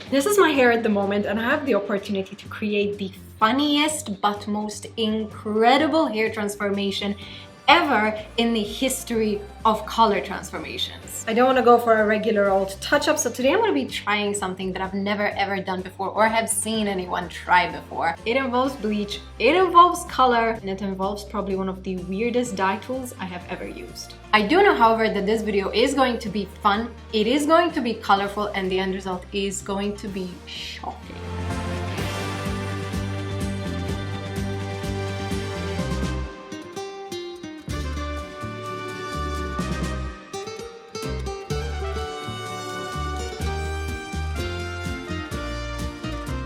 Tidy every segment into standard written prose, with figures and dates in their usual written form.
This is my hair at the moment, and I have the opportunity to create the funniest but most incredible hair transformation ever in the history of color transformations. I don't want to go for a regular old touch-up, so today I'm going to be trying something that I've never ever done before or have seen anyone try before. It involves bleach, it involves color, and it involves probably one of the weirdest dye tools I have ever used. I do know, however, that this video is going to be fun, it is going to be colorful, and the end result is going to be shocking.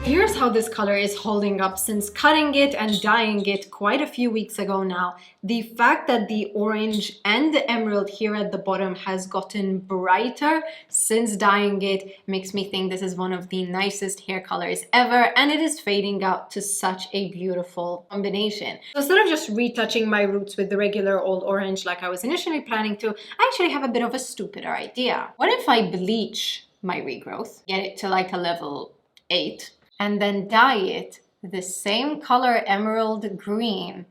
Here's how this color is holding up since cutting it and dyeing it quite a few weeks ago now. The fact that the orange and the emerald here at the bottom has gotten brighter since dyeing it makes me think this is one of the nicest hair colors ever, and it is fading out to such a beautiful combination. So instead of just retouching my roots with the regular old orange like I was initially planning to, I actually have a bit of a stupider idea. What if I bleach my regrowth, get it to like a level 8, and then dye it the same color emerald green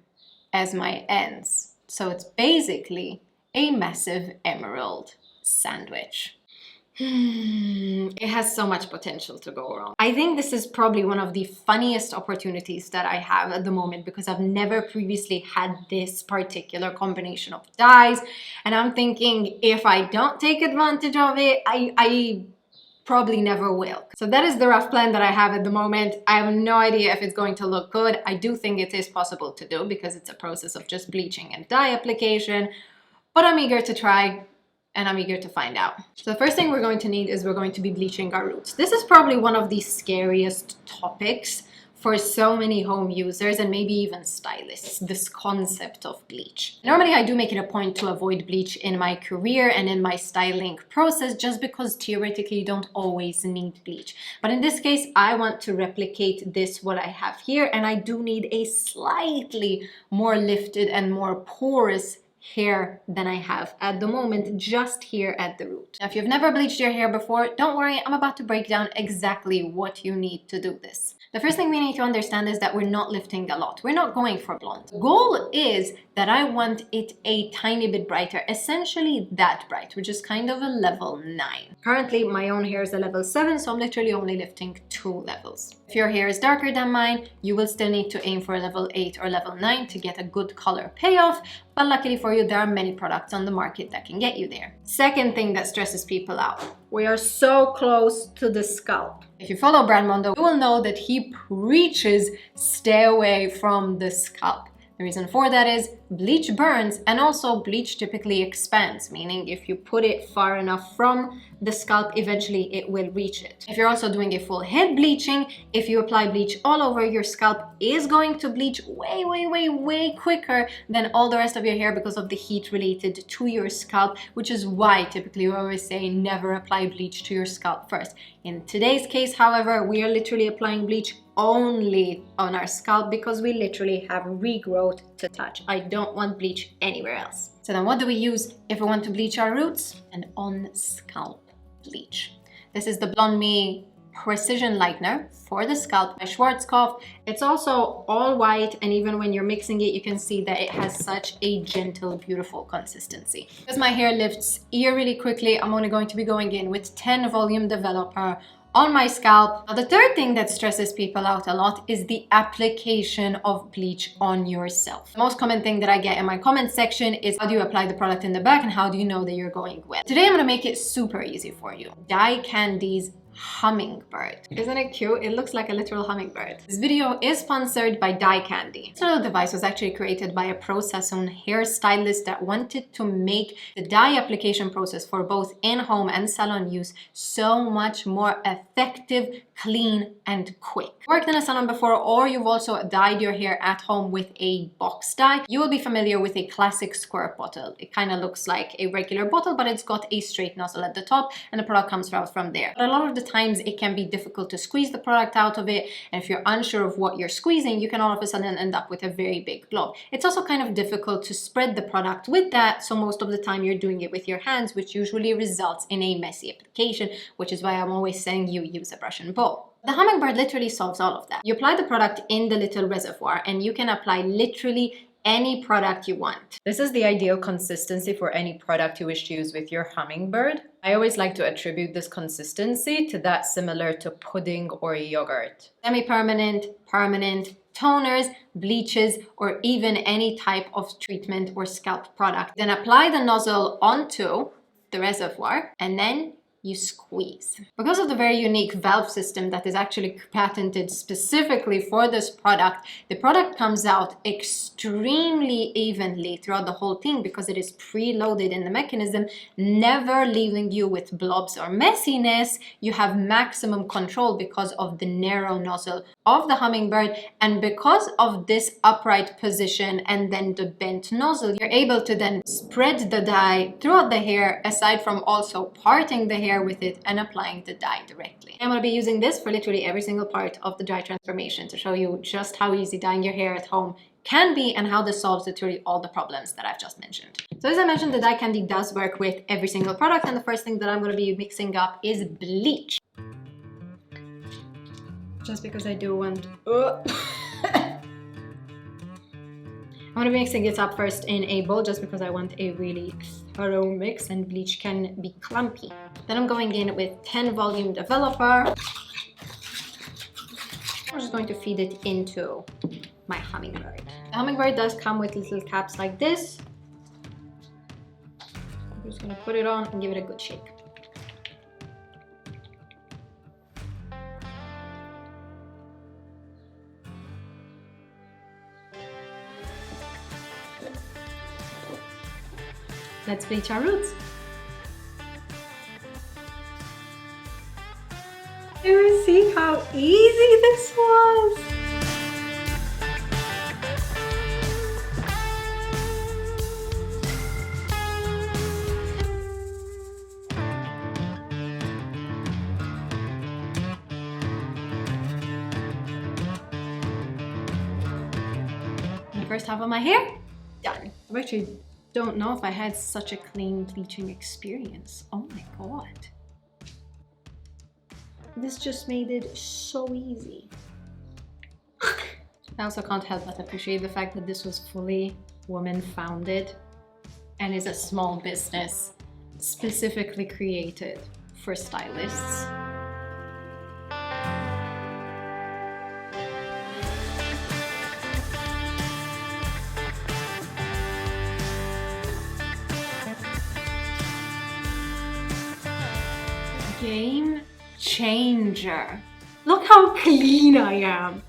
as my ends. So it's basically a massive emerald sandwich. It has so much potential to go wrong. I think this is probably one of the funniest opportunities that I have at the moment because I've never previously had this particular combination of dyes. And I'm thinking if I don't take advantage of it, I probably never will. So that is the rough plan that I have at the moment. I have no idea if it's going to look good. I do think it is possible to do because it's a process of just bleaching and dye application, but I'm eager to try and I'm eager to find out. So the first thing we're going to need is we're going to be bleaching our roots. This is probably one of the scariest topics for so many home users and maybe even stylists, this concept of bleach. Normally I do make it a point to avoid bleach in my career and in my styling process just because theoretically you don't always need bleach. But in this case, I want to replicate this, what I have here, and I do need a slightly more lifted and more porous hair than I have at the moment, just here at the root. Now, if you've never bleached your hair before, don't worry, I'm about to break down exactly what you need to do this. The first thing we need to understand is that we're not lifting a lot. We're not going for blonde. The goal is that I want it a tiny bit brighter, essentially that bright, which is kind of a level 9. Currently, my own hair is a level 7, so I'm literally only lifting 2 levels. If your hair is darker than mine, you will still need to aim for a level 8 or level 9 to get a good color payoff, but luckily for you, there are many products on the market that can get you there. Second thing that stresses people out, we are so close to the scalp. If you follow Brand Mondo, you will know that he preaches stay away from the scalp. The reason for that is bleach burns and also bleach typically expands, meaning if you put it far enough from the scalp, eventually it will reach it. If you're also doing a full head bleaching, if you apply bleach all over, your scalp is going to bleach way quicker than all the rest of your hair because of the heat related to your scalp, which is why typically we always say never apply bleach to your scalp first. In today's case, however, we are literally applying bleach only on our scalp because we literally have regrowth to touch. I don't want bleach anywhere else. So then what do we use if we want to bleach our roots? An on-scalp bleach. This is the Blonde Me Precision Lightener for the scalp by Schwarzkopf. It's also all white, and even when you're mixing it, you can see that it has such a gentle, beautiful consistency. Because my hair lifts really quickly, I'm only going to be going in with 10 volume developer on my scalp. Now, the third thing that stresses people out a lot is the application of bleach on yourself. The most common thing that I get in my comment section is how do you apply the product in the back and how do you know that you're going wet? Today I'm going to make it super easy for you. Dye Candy's Hummingbird. Isn't it cute? It looks like a literal hummingbird. This video is sponsored by Dye Candy. This little device was actually created by a pro-sassoon hairstylist that wanted to make the dye application process for both in-home and salon use so much more effective, clean, and quick. Worked in a salon before, or you've also dyed your hair at home with a box dye, you will be familiar with a classic squirt bottle. It kind of looks like a regular bottle, but it's got a straight nozzle at the top and the product comes out from there. But a lot of the times it can be difficult to squeeze the product out of it, and if you're unsure of what you're squeezing, you can all of a sudden end up with a very big blob. It's also kind of difficult to spread the product with that, so most of the time you're doing it with your hands, which usually results in a messy application, which is why I'm always saying you use a brush and bowl. The Hummingbird literally solves all of that. You apply the product in the little reservoir and you can apply literally any product you want. This is the ideal consistency for any product you wish to use with your Hummingbird. I always like to attribute this consistency to that similar to pudding or yogurt. Semi-permanent, permanent, toners, bleaches, or even any type of treatment or scalp product. Then apply the nozzle onto the reservoir and then you squeeze. Because of the very unique valve system that is actually patented specifically for this product, the product comes out extremely evenly throughout the whole thing because it is preloaded in the mechanism, never leaving you with blobs or messiness. You have maximum control because of the narrow nozzle of the Hummingbird, and because of this upright position and then the bent nozzle, you're able to then spread the dye throughout the hair, aside from also parting the hair with it and applying the dye directly. I'm going to be using this for literally every single part of the dye transformation to show you just how easy dyeing your hair at home can be and how this solves literally all the problems that I've just mentioned. So as I mentioned, the dye candy does work with every single product, and the first thing that I'm going to be mixing up is bleach. Just because I do want... I'm going to be mixing it up first in a bowl just because I want a really thorough mix, and bleach can be clumpy. Then I'm going in with 10 volume developer. I'm just going to feed it into my Hummingbird. The Hummingbird does come with little caps like this. I'm just going to put it on and give it a good shake. Let's bleach our roots. Do you see how easy this was? The first half of my hair, done. I actually don't know if I had such a clean bleaching experience. Oh my god. This just made it so easy. I also can't help but appreciate the fact that this was fully woman-founded and is a small business specifically created for stylists. Game changer. Look how clean I am.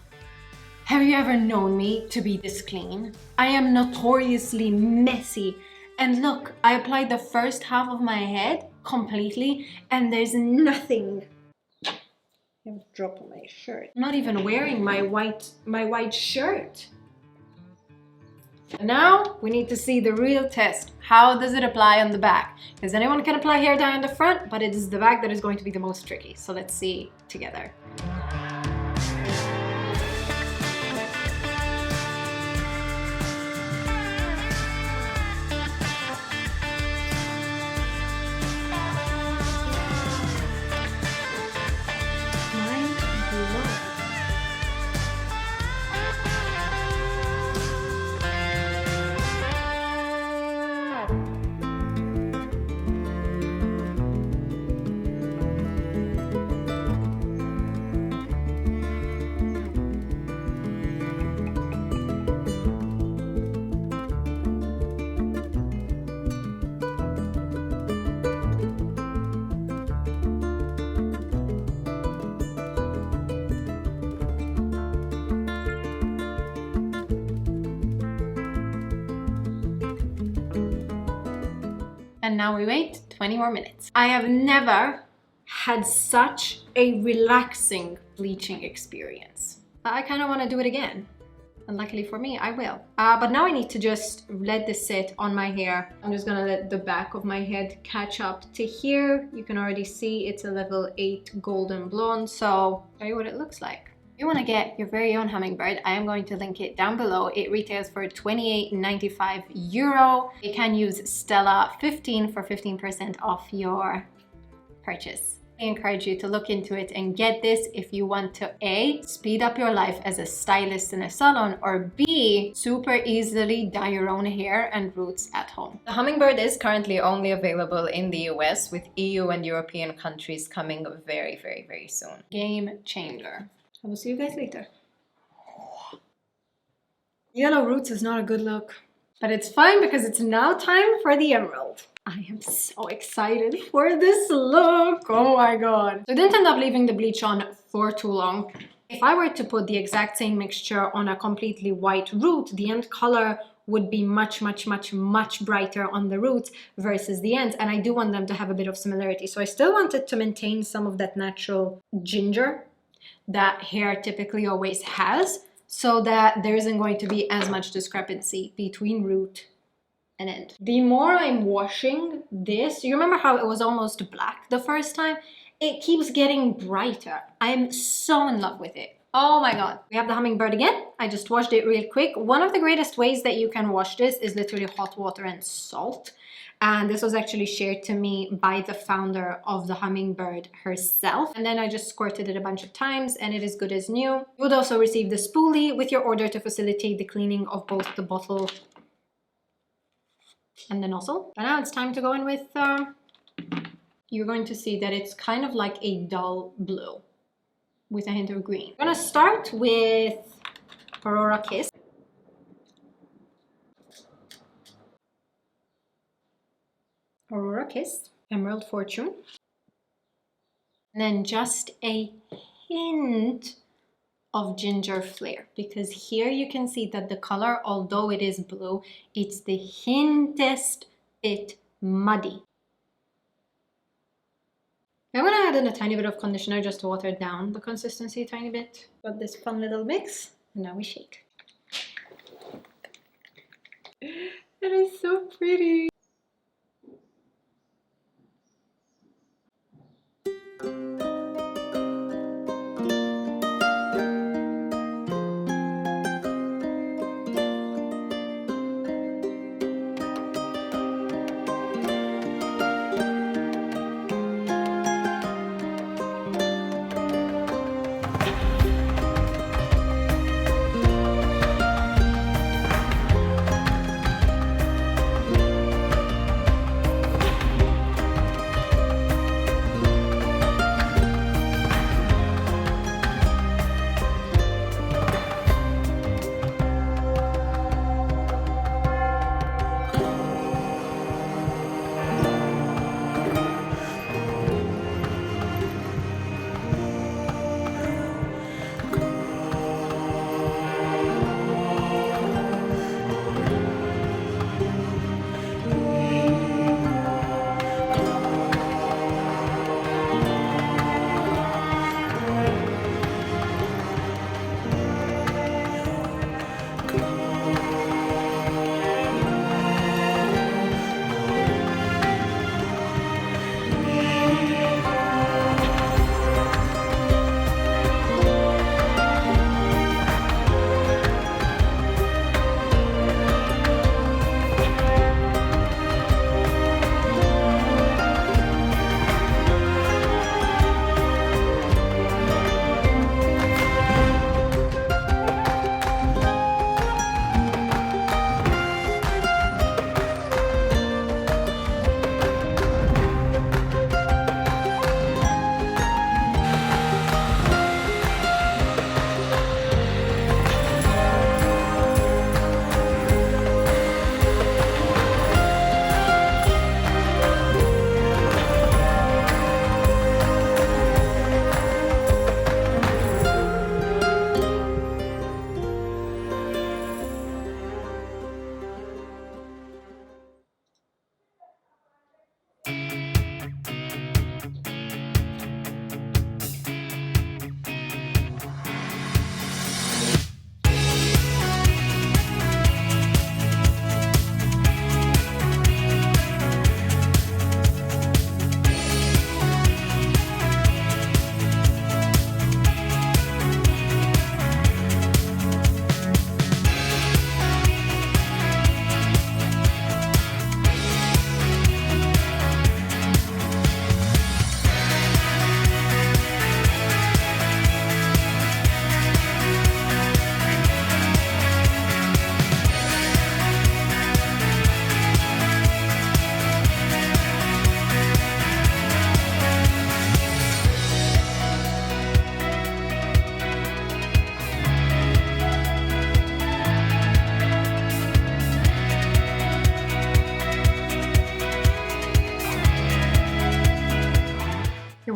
Have you ever known me to be this clean? I am notoriously messy. And look, I applied the first half of my head completely and there's nothing. I have a drop on my shirt. I'm not even wearing my white shirt. Now we need to see the real test. How does it apply on the back? Because anyone can apply hair dye on the front, but it is the back that is going to be the most tricky. So let's see together. And now we wait 20 more minutes. I have never had such a relaxing bleaching experience. I kind of want to do it again. And luckily for me, I will. But now I need to just let this sit on my hair. I'm just gonna let the back of my head catch up to here. You can already see it's a level 8 golden blonde. So I'll show you what it looks like. If you want to get your very own hummingbird, I am going to link it down below. It retails for €28.95. You can use Stella 15 for 15% off your purchase. I encourage you to look into it and get this if you want to A, speed up your life as a stylist in a salon, or B, super easily dye your own hair and roots at home. The Hummingbird is currently only available in the US, with EU and European countries coming very, very, very soon. Game changer. I will see you guys later. Yellow roots is not a good look, but it's fine because it's now time for the emerald. I am so excited for this look. Oh my god. So I didn't end up leaving the bleach on for too long. If I were to put the exact same mixture on a completely white root, the end color would be much brighter on the roots versus the ends, and I do want them to have a bit of similarity. So I still wanted to maintain some of that natural ginger that hair typically always has, so that there isn't going to be as much discrepancy between root and end. The more I'm washing this, you remember how it was almost black the first time? It keeps getting brighter. I'm so in love with it. Oh my god. We have the Hummingbird again. I just washed it real quick. One of the greatest ways that you can wash this is literally hot water and salt. And this was actually shared to me by the founder of the Hummingbird herself. And then I just squirted it a bunch of times and it is good as new. You would also receive the spoolie with your order to facilitate the cleaning of both the bottle and the nozzle. But now it's time to go in with, you're going to see that it's kind of like a dull blue with a hint of green. I'm gonna start with Aurora Kiss. Aurora Kiss, Emerald Fortune. And then just a hint of ginger flare, because here you can see that the color, although it is blue, it's the hintest bit muddy. I'm gonna add in a tiny bit of conditioner just to water down the consistency a tiny bit. Got this fun little mix, and now we shake. It is so pretty.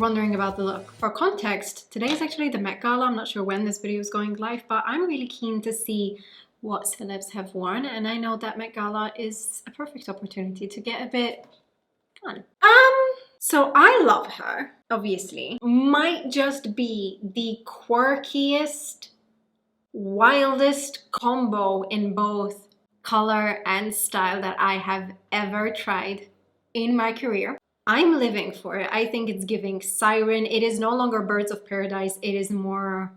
wondering about the look. For context, today is actually the Met Gala. I'm not sure when this video is going live, but I'm really keen to see what celebs have worn, and I know that Met Gala is a perfect opportunity to get a bit fun. So I love her, obviously. Might just be the quirkiest, wildest combo in both color and style that I have ever tried in my career. I'm living for it. I think it's giving siren. It is no longer birds of paradise. It is more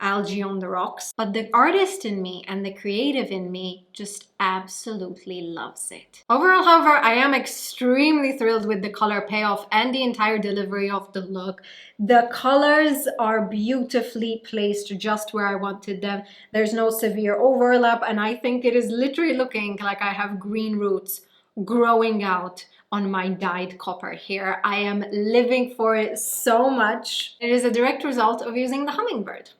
algae on the rocks. But the artist in me and the creative in me just absolutely loves it. Overall, however, I am extremely thrilled with the color payoff and the entire delivery of the look. The colors are beautifully placed just where I wanted them. There's no severe overlap, and I think it is literally looking like I have green roots growing out on my dyed copper hair. I am living for it so much. It is a direct result of using the Hummingbird.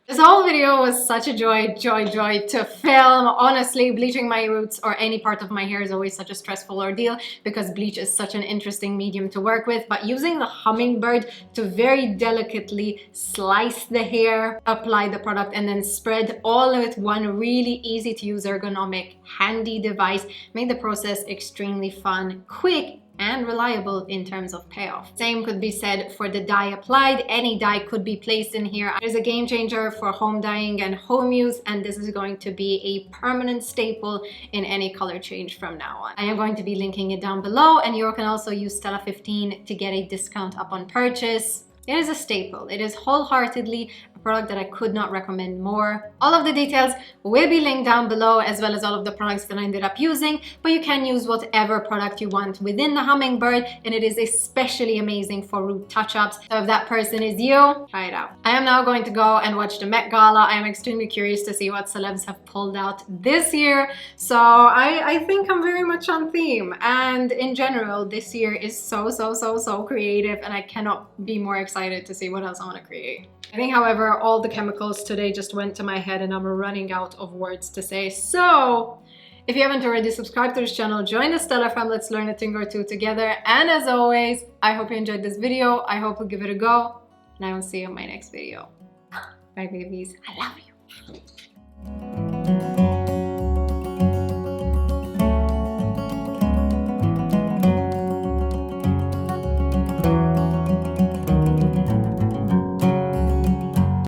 This whole video was such a joy to film. Honestly, bleaching my roots or any part of my hair is always such a stressful ordeal because bleach is such an interesting medium to work with. But using the Hummingbird to very delicately slice the hair, apply the product, and then spread all with one really easy to use, ergonomic, handy device made the process extremely fun, quick, and reliable in terms of payoff. Same could be said for the dye applied. Any dye could be placed in here. It is a game changer for home dyeing and home use, and this is going to be a permanent staple in any color change from now on. I am going to be linking it down below, and you can also use Stella 15 to get a discount upon purchase. It is a staple. It is wholeheartedly a product that I could not recommend more. All of the details will be linked down below, as well as all of the products that I ended up using, but you can use whatever product you want within the Hummingbird, and it is especially amazing for root touch-ups. So if that person is you, try it out. I am now going to go and watch the Met Gala. I am extremely curious to see what celebs have pulled out this year. So I think I'm very much on theme. And in general, this year is so creative, and I cannot be more excited to see what else I want to create. I think, however, all the chemicals today just went to my head and I'm running out of words to say. So if you haven't already subscribed to this channel, join the Stella fam. Let's learn a thing or two together. And as always, I hope you enjoyed this video. I hope you'll give it a go, and I will see you in my next video. Bye, babies. I love you.